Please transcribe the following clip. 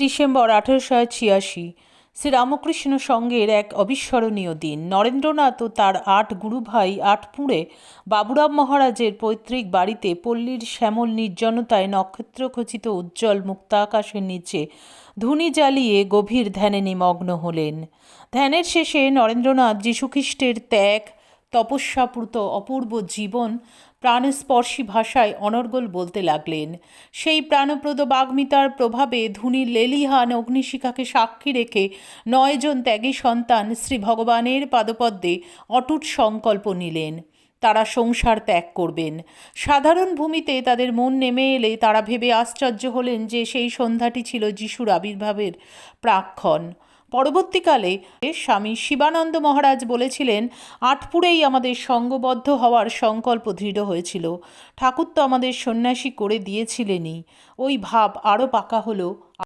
December 1886 Sri Ramakrishna সঙ্ঘের এক অবিস্মরণীয় দিন। নরেন্দ্রনাথ ও তার 8 গুরুভাই আটপুরে বাবুরাম মহারাজের পৈতৃক বাড়িতে পল্লীর শ্যামল নির্জনতায় নক্ষত্রখচিত উজ্জ্বল মুক্তাকাশের নিচে ধুনি জ্বালিয়ে গভীর ধ্যানে নিমগ্ন হলেন। ধ্যানের শেষে নরেন্দ্রনাথ যীশুখ্রিস্টের ত্যাগ, তপস্যাপ্লুত অপূর্ব জীবন প্রাণস্পর্শী ভাষায় অনর্গল বলতে লাগলেন। সেই প্রাণপ্রদ বাগ্মিতার প্রভাবে ধুনির লেলিহান অগ্নিশিখাকে সাক্ষী রেখে 9 জন ত্যাগী সন্তান শ্রী ভগবানের পাদপদ্মে অটুট সংকল্প নিলেন। তারা সংসার ত্যাগ করবেন। সাধারণ ভূমিতে তাদের মন নেমে এলে তারা ভেবে আশ্চর্য হলেন যে সেই সন্ধ্যাটি ছিল যিশুর আবির্ভাবের প্রাক্ক্ষণ। পরবর্তীকালে স্বামী শিবানন্দ মহারাজ বলেছিলেন, আটপুরেই আমাদের সঙ্গবদ্ধ হওয়ার সংকল্প দৃঢ় হয়েছিল। ঠাকুর তো আমাদের সন্ন্যাসী করে দিয়েছিলেনই। ওই ভাব আরও পাকা হলো